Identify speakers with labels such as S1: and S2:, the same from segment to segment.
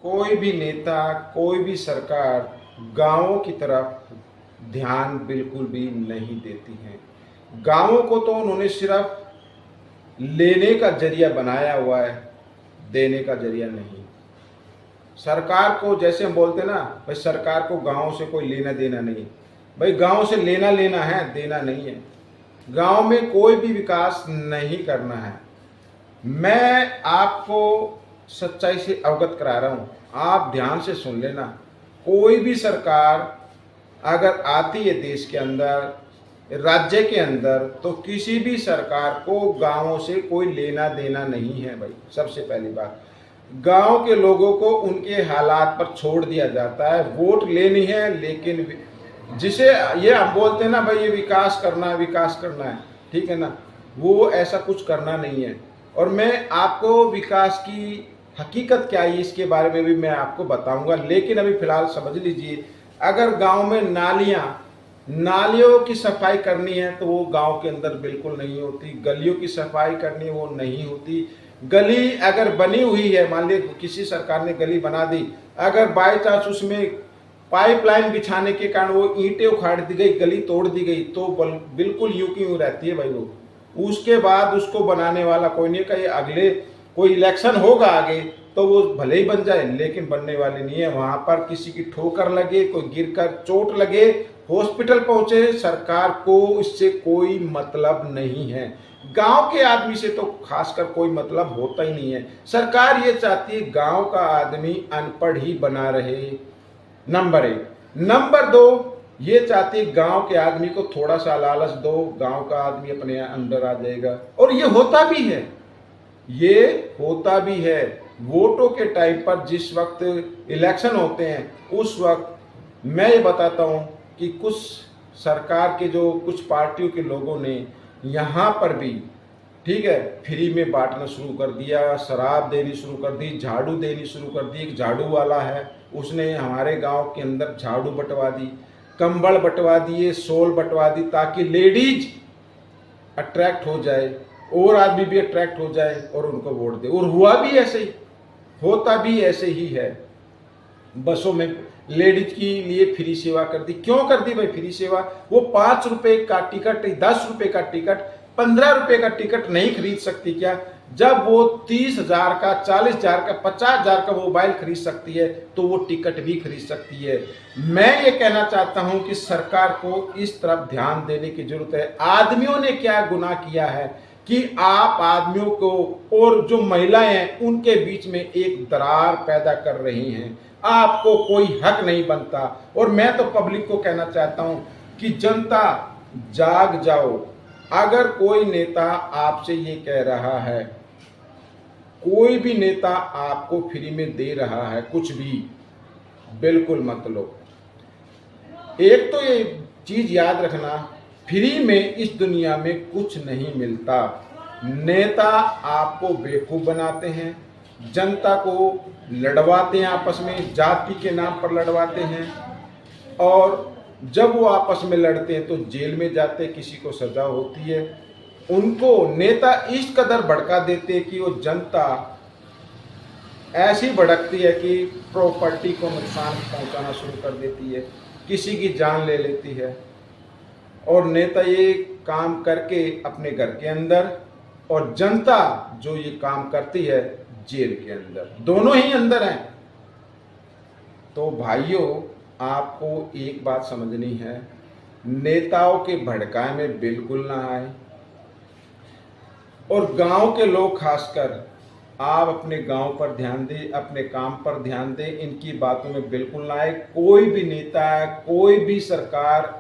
S1: कोई भी नेता, कोई भी सरकार गांवों की तरफ ध्यान बिल्कुल भी नहीं देती है। गांवों को तो उन्होंने सिर्फ लेने का जरिया बनाया हुआ है, देने का जरिया नहीं। सरकार को, जैसे हम बोलते हैं ना भाई, सरकार को गांव से कोई लेना देना नहीं। भाई गांव से लेना लेना है, देना नहीं है। गांव में कोई भी विकास नहीं करना है। मैं आपको सच्चाई से अवगत करा रहा हूं, आप ध्यान से सुन लेना। कोई भी सरकार अगर आती है देश के अंदर, राज्य के अंदर, तो किसी भी सरकार को गांवों से कोई लेना देना नहीं है। भाई सबसे पहली बात, गांव के लोगों को उनके हालात पर छोड़ दिया जाता है। वोट लेनी है, लेकिन जिसे ये हम बोलते हैं ना भाई ये विकास करना है, ठीक है ना, वो ऐसा कुछ करना नहीं है। और मैं आपको विकास की हकीकत क्या है इसके बारे में भी मैं आपको बताऊंगा। लेकिन अभी फिलहाल समझ लीजिए, अगर गांव में नालियों की सफाई करनी है तो वो गांव के अंदर बिल्कुल नहीं होती। गलियों की सफाई करनी है, वो नहीं होती। गली अगर बनी हुई है, मान लीजिए किसी सरकार ने गली बना दी, अगर बाई चांस उसमें पाइपलाइन बिछाने के कारण वो ईंटें उखाड़ दी गई, गली तोड़ दी गई, तो बिल्कुल यूं की यूं रहती है भाई वो। उसके बाद उसको बनाने वाला कोई नहीं। कहीं अगले कोई इलेक्शन होगा आगे तो वो भले ही बन जाए, लेकिन बनने वाली नहीं है। वहां पर किसी की ठोकर लगे, कोई गिरकर चोट लगे, हॉस्पिटल पहुंचे, सरकार को इससे कोई मतलब नहीं है। गांव के आदमी से तो खासकर कोई मतलब होता ही नहीं है। सरकार ये चाहती है गांव का आदमी अनपढ़ ही बना रहे, नंबर 1। नंबर 2, ये चाहती है गांव के आदमी को थोड़ा सा लालच दो, गांव का आदमी अपने अंदर आ जाएगा। और ये होता भी है, ये होता भी है। वोटों के टाइम पर जिस वक्त इलेक्शन होते हैं, उस वक्त मैं ये बताता हूं कि कुछ सरकार के जो कुछ पार्टियों के लोगों ने यहाँ पर भी, ठीक है, फ्री में बांटना शुरू कर दिया, शराब देनी शुरू कर दी, झाड़ू देनी शुरू कर दी। एक झाड़ू वाला है, उसने हमारे गांव के अंदर झाड़ू बंटवा दी, कंबल बंटवा दिए, शॉल बंटवा दी, ताकि लेडीज अट्रैक्ट हो जाए और आदमी भी अट्रैक्ट हो जाए और उनको वोट दे। और हुआ भी ऐसे ही, होता भी ऐसे ही है। बसों में लेडीज के लिए फ्री सेवा कर दी। क्यों कर दी भाई फ्री सेवा? वो 5 रुपए का टिकट, 10 रुपए का टिकट, 15 रुपए का टिकट नहीं खरीद सकती क्या? जब वो 30,000 का, 40,000 का, 50,000 का मोबाइल खरीद सकती है, तो वो टिकट भी खरीद सकती है। मैं ये कहना चाहता हूं कि सरकार को इस तरफ ध्यान देने की जरूरत है। आदमियों ने क्या गुनाह किया है कि आप आदमियों को और जो महिलाएं हैं उनके बीच में एक दरार पैदा कर रही हैं। आपको कोई हक नहीं बनता। और मैं तो पब्लिक को कहना चाहता हूं कि जनता जाग जाओ। अगर कोई नेता आपसे ये कह रहा है, कोई भी नेता आपको फ्री में दे रहा है कुछ भी, बिल्कुल मत लो। एक तो ये चीज याद रखना, फ्री में इस दुनिया में कुछ नहीं मिलता। नेता आपको बेवकूफ बनाते हैं, जनता को लड़वाते हैं, आपस में जाति के नाम पर लड़वाते हैं। और जब वो आपस में लड़ते हैं तो जेल में जाते हैं, किसी को सजा होती है। उनको नेता इस कदर भड़का देते हैं कि वो जनता ऐसी भड़कती है कि प्रॉपर्टी को नुकसान पहुंचाना शुरू कर देती है, किसी की जान ले लेती है। और नेता ये काम करके अपने घर के अंदर, और जनता जो ये काम करती है जेल के अंदर, दोनों ही अंदर हैं। तो भाइयों, आपको एक बात समझनी है, नेताओं के भड़काए में बिल्कुल ना आए। और गांव के लोग खासकर, आप अपने गांव पर ध्यान दें, अपने काम पर ध्यान दें, इनकी बातों में बिल्कुल ना आए। कोई भी नेता, कोई भी सरकार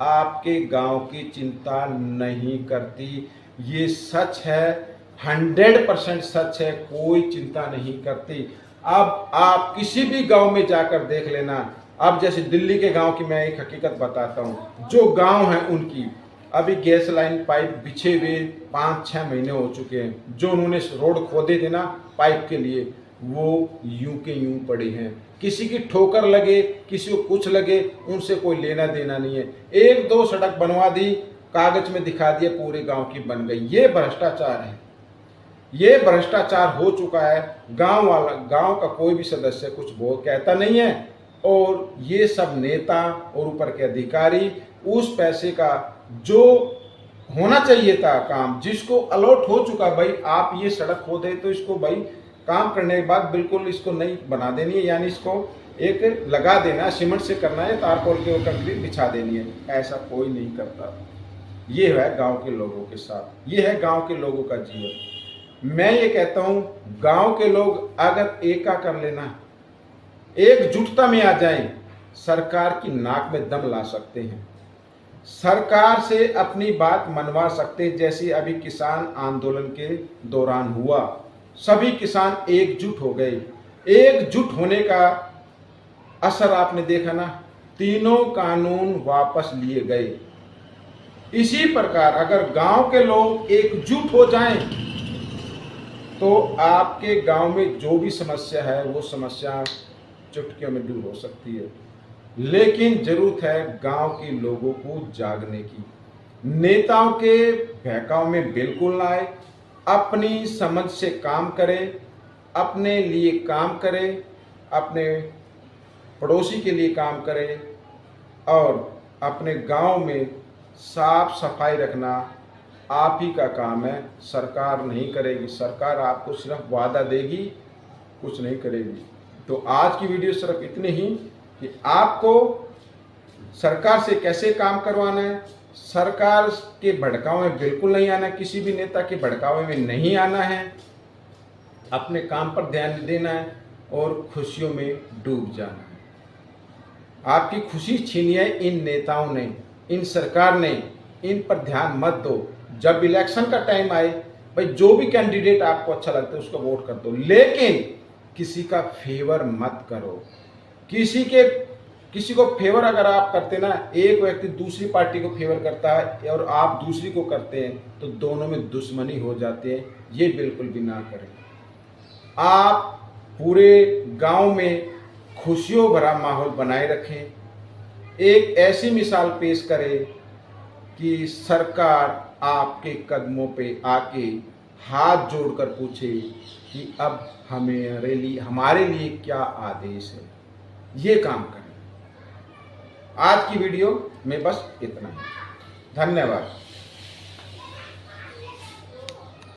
S1: आपके गांव की चिंता नहीं करती। ये सच है, 100% सच है, कोई चिंता नहीं करती। अब आप किसी भी गांव में जाकर देख लेना। अब जैसे दिल्ली के गांव की मैं एक हकीकत बताता हूं। जो गांव है उनकी अभी गैस लाइन पाइप बिछे हुए 5-6 महीने हो चुके हैं। जो उन्होंने रोड खोदे थे ना पाइप के लिए, वो यूं के यूं पड़े हैं। किसी की ठोकर लगे, किसी को कुछ लगे, उनसे कोई लेना देना नहीं है। 1-2 सड़क बनवा दी, कागज में दिखा दिया, पूरे गांव की बन गई। ये भ्रष्टाचार है। ये भ्रष्टाचार हो चुका है। गांव का कोई भी सदस्य कुछ बोल कहता नहीं है, और ये सब नेता और ऊपर के अधिकारी उस पैसे का जो होना चाहिए था काम, जिसको अलॉट हो चुका, भाई आप ये सड़क खोदे तो इसको भाई काम करने के बाद बिल्कुल इसको नहीं बना देनी है, यानी इसको एक लगा देना, सीमेंट से करना है, तारकोल के कंक्रीट बिछा देनी है, ऐसा कोई नहीं करता। ये है गांव के लोगों के साथ, ये है गांव के लोगों का जीवन। मैं ये कहता हूं, गांव के लोग अगर एका कर लेना, एकजुटता में आ जाएं, सरकार की नाक में दम ला सकते हैं, सरकार से अपनी बात मनवा सकते हैं। जैसे अभी किसान आंदोलन के दौरान हुआ, सभी किसान एकजुट हो गए। एकजुट होने का असर आपने देखा ना, तीनों कानून वापस लिए गए। इसी प्रकार अगर गांव के लोग एकजुट हो जाएं, तो आपके गांव में जो भी समस्या है वो समस्या चुटकियों में दूर हो सकती है। लेकिन जरूरत है गांव के लोगों को जागने की। नेताओं के बहकाव में बिल्कुल ना आए, अपनी समझ से काम करें, अपने लिए काम करें, अपने पड़ोसी के लिए काम करें, और अपने गांव में साफ सफाई रखना आप ही का काम है, सरकार नहीं करेगी। सरकार आपको सिर्फ वादा देगी, कुछ नहीं करेगी। तो आज की वीडियो सिर्फ इतनी ही कि आपको सरकार से कैसे काम करवाना है, सरकार के भड़काव में बिल्कुल नहीं आना, किसी भी नेता के भड़कावे में नहीं आना है, अपने काम पर ध्यान देना है और खुशियों में डूब जाना है। आपकी खुशी छीनी है इन नेताओं ने, इन सरकार ने, इन पर ध्यान मत दो। जब इलेक्शन का टाइम आए, भाई जो भी कैंडिडेट आपको अच्छा लगता है उसको वोट कर दो, लेकिन किसी का फेवर मत करो। किसी को फेवर अगर आप करते ना, एक व्यक्ति दूसरी पार्टी को फेवर करता है और आप दूसरी को करते हैं, तो दोनों में दुश्मनी हो जाती है। ये बिल्कुल भी ना करें। आप पूरे गांव में खुशियों भरा माहौल बनाए रखें। एक ऐसी मिसाल पेश करें कि सरकार आपके कदमों पे आके हाथ जोड़कर पूछे कि अब हमारे लिए क्या आदेश है। ये काम करें। आज की वीडियो में बस इतना ही। धन्यवाद।